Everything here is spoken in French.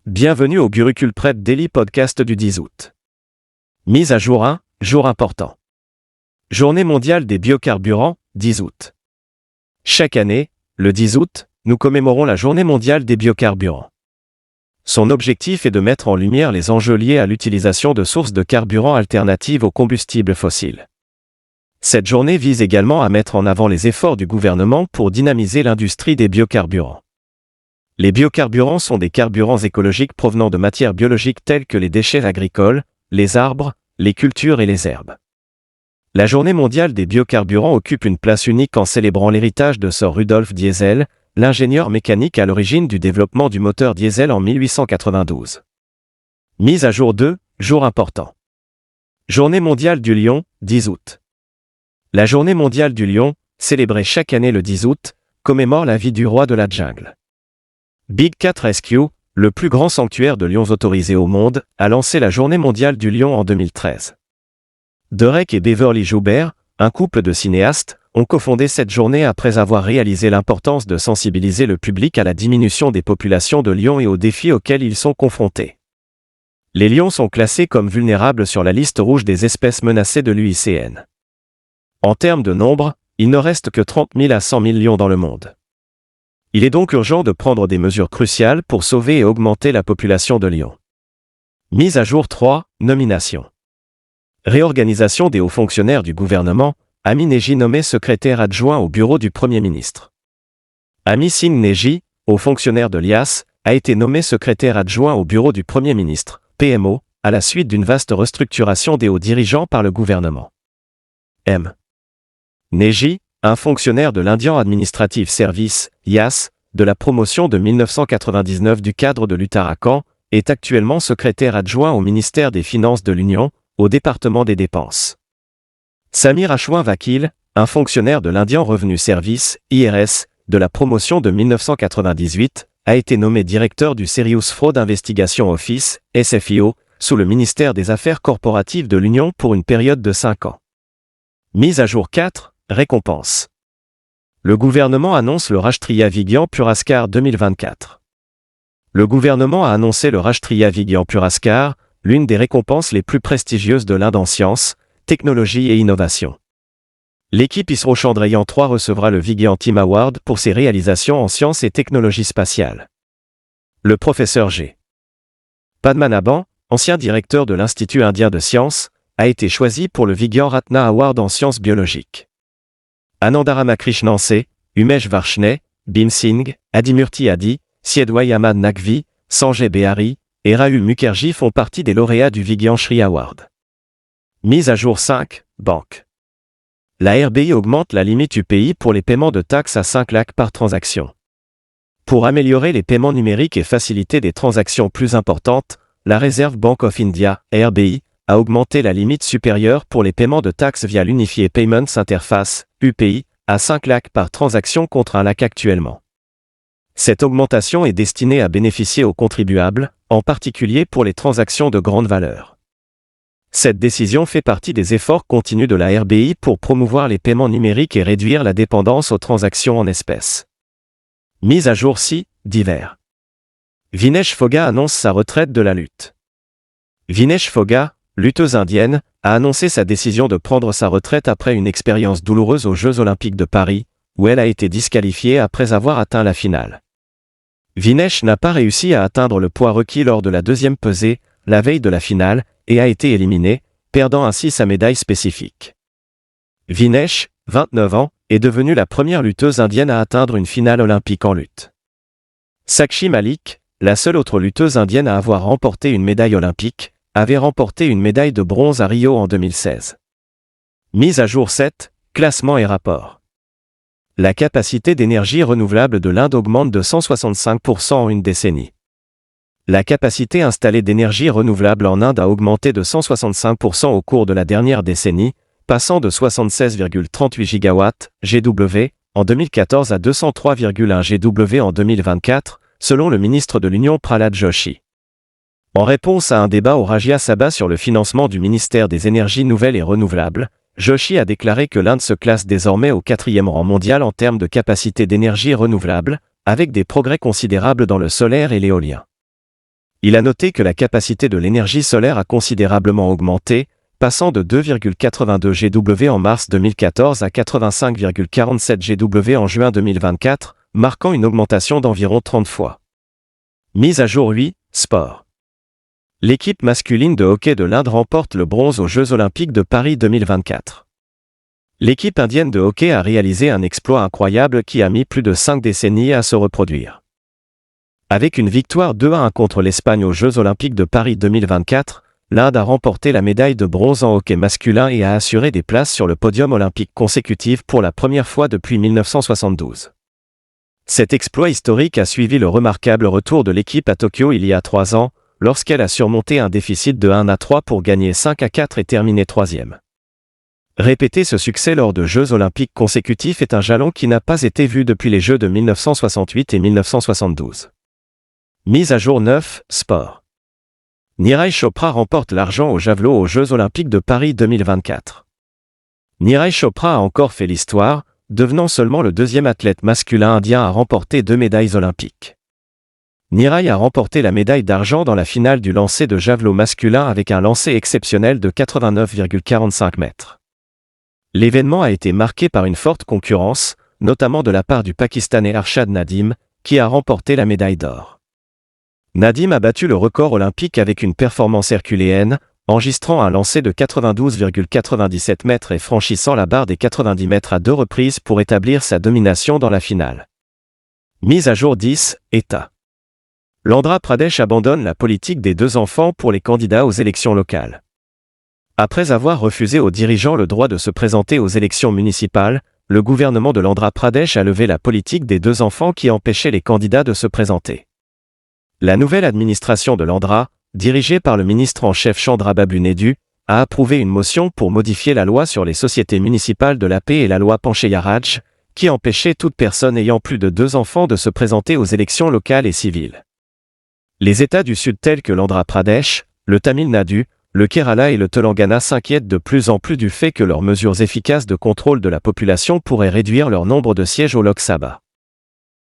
Bienvenue au Gurucule Prep Daily Podcast du 10 août. Mise à jour 1, jour important. Journée mondiale des biocarburants, 10 août. Chaque année, le 10 août, nous commémorons la Journée mondiale des biocarburants. Son objectif est de mettre en lumière les enjeux liés à l'utilisation de sources de carburants alternatives aux combustibles fossiles. Cette journée vise également à mettre en avant les efforts du gouvernement pour dynamiser l'industrie des biocarburants. Les biocarburants sont des carburants écologiques provenant de matières biologiques telles que les déchets agricoles, les arbres, les cultures et les herbes. La Journée mondiale des biocarburants occupe une place unique en célébrant l'héritage de Sir Rudolf Diesel, l'ingénieur mécanique à l'origine du développement du moteur diesel en 1892. Mise à jour 2, jour important. Journée mondiale du lion, 10 août. La Journée mondiale du lion, célébrée chaque année le 10 août, commémore la vie du roi de la jungle. Big Cat Rescue, le plus grand sanctuaire de lions autorisé au monde, a lancé la Journée mondiale du lion en 2013. Derek et Beverly Joubert, un couple de cinéastes, ont cofondé cette journée après avoir réalisé l'importance de sensibiliser le public à la diminution des populations de lions et aux défis auxquels ils sont confrontés. Les lions sont classés comme vulnérables sur la liste rouge des espèces menacées de l'UICN. En termes de nombre, il ne reste que 30 000 à 100 000 lions dans le monde. Il est donc urgent de prendre des mesures cruciales pour sauver et augmenter la population de lions. Mise à jour 3, nomination. Réorganisation des hauts fonctionnaires du gouvernement, Ami Neji nommé secrétaire adjoint au bureau du Premier ministre. Ami Singh Neji, haut fonctionnaire de l'IAS, a été nommé secrétaire adjoint au bureau du Premier ministre, PMO, à la suite d'une vaste restructuration des hauts dirigeants par le gouvernement. M. Neji, un fonctionnaire de l'Indian Administrative Service, IAS, de la promotion de 1999 du cadre de l'Uttarakhand, est actuellement secrétaire adjoint au ministère des Finances de l'Union, au département des dépenses. Samir Ashwin Vakil, un fonctionnaire de l'Indian Revenue Service, IRS, de la promotion de 1998, a été nommé directeur du Serious Fraud Investigation Office, SFIO, sous le ministère des Affaires corporatives de l'Union pour une période de 5 ans. Mise à jour 4, récompense. Le gouvernement annonce le Rashtriya Vigyan Puraskar 2024. Le gouvernement a annoncé le Rashtriya Vigyan Puraskar, l'une des récompenses les plus prestigieuses de l'Inde en sciences, technologie et innovation. L'équipe ISRO Chandrayaan 3 recevra le Vigyan Team Award pour ses réalisations en sciences et technologies spatiales. Le professeur G. Padmanabhan, ancien directeur de l'Institut indien de sciences, a été choisi pour le Vigyan Ratna Award en sciences biologiques. Anandaramakrishnan C., Umesh Varshney, Bhim Singh, Adimurti Adi, Siedwai Ahmad Naqvi, Sanjay Behari et Rahul Mukherjee font partie des lauréats du Vigyan Shri Award. Mise à jour 5, banque. La RBI augmente la limite UPI pour les paiements de taxes à 5 lakhs par transaction. Pour améliorer les paiements numériques et faciliter des transactions plus importantes, la Reserve Bank of India, RBI, a augmenté la limite supérieure pour les paiements de taxes via l'Unified Payments Interface, UPI, à 5 lakhs par transaction contre 1 lakh actuellement. Cette augmentation est destinée à bénéficier aux contribuables, en particulier pour les transactions de grande valeur. Cette décision fait partie des efforts continus de la RBI pour promouvoir les paiements numériques et réduire la dépendance aux transactions en espèces. Mise à jour 6, divers. Vinesh Phoga annonce sa retraite de la lutte. Vinesh Phoga, lutteuse indienne, a annoncé sa décision de prendre sa retraite après une expérience douloureuse aux Jeux Olympiques de Paris, où elle a été disqualifiée après avoir atteint la finale. Vinesh n'a pas réussi à atteindre le poids requis lors de la deuxième pesée, la veille de la finale, et a été éliminée, perdant ainsi sa médaille spécifique. Vinesh, 29 ans, est devenue la première lutteuse indienne à atteindre une finale olympique en lutte. Sakshi Malik, la seule autre lutteuse indienne à avoir remporté une médaille olympique, avait remporté une médaille de bronze à Rio en 2016. Mise à jour 7, classement et rapport. La capacité d'énergie renouvelable de l'Inde augmente de 165% en une décennie. La capacité installée d'énergie renouvelable en Inde a augmenté de 165% au cours de la dernière décennie, passant de 76,38 gigawatts GW en 2014 à 203,1 GW en 2024, selon le ministre de l'Union Prahlad Joshi. En réponse à un débat au Rajya Sabha sur le financement du ministère des Énergies nouvelles et renouvelables, Joshi a déclaré que l'Inde se classe désormais au 4e rang mondial en termes de capacité d'énergie renouvelable, avec des progrès considérables dans le solaire et l'éolien. Il a noté que la capacité de l'énergie solaire a considérablement augmenté, passant de 2,82 GW en mars 2014 à 85,47 GW en juin 2024, marquant une augmentation d'environ 30 fois. Mise à jour 8, sport. L'équipe masculine de hockey de l'Inde remporte le bronze aux Jeux Olympiques de Paris 2024. L'équipe indienne de hockey a réalisé un exploit incroyable qui a mis plus de 5 décennies à se reproduire. Avec une victoire 2-1 contre l'Espagne aux Jeux Olympiques de Paris 2024, l'Inde a remporté la médaille de bronze en hockey masculin et a assuré des places sur le podium olympique consécutif pour la première fois depuis 1972. Cet exploit historique a suivi le remarquable retour de l'équipe à Tokyo il y a 3 ans, lorsqu'elle a surmonté un déficit de 1-3 pour gagner 5-4 et terminer 3e. Répéter ce succès lors de Jeux olympiques consécutifs est un jalon qui n'a pas été vu depuis les Jeux de 1968 et 1972. Mise à jour 9, sport. Neeraj Chopra remporte l'argent au javelot aux Jeux olympiques de Paris 2024. Neeraj Chopra a encore fait l'histoire, devenant seulement le 2e athlète masculin indien à remporter 2 médailles olympiques. Neeraj a remporté la médaille d'argent dans la finale du lancer de javelot masculin avec un lancer exceptionnel de 89,45 mètres. L'événement a été marqué par une forte concurrence, notamment de la part du Pakistanais Arshad Nadim, qui a remporté la médaille d'or. Nadim a battu le record olympique avec une performance herculéenne, enregistrant un lancer de 92,97 mètres et franchissant la barre des 90 mètres à 2 reprises pour établir sa domination dans la finale. Mise à jour 10, État. L'Andhra Pradesh abandonne la politique des 2 enfants pour les candidats aux élections locales. Après avoir refusé aux dirigeants le droit de se présenter aux élections municipales, le gouvernement de l'Andhra Pradesh a levé la politique des 2 enfants qui empêchait les candidats de se présenter. La nouvelle administration de l'Andhra, dirigée par le ministre en chef Chandrababu Naidu, a approuvé une motion pour modifier la loi sur les sociétés municipales de la paix et la loi Panchayaraj, qui empêchait toute personne ayant plus de 2 enfants de se présenter aux élections locales et civiles. Les États du Sud tels que l'Andhra Pradesh, le Tamil Nadu, le Kerala et le Telangana s'inquiètent de plus en plus du fait que leurs mesures efficaces de contrôle de la population pourraient réduire leur nombre de sièges au Lok Sabha.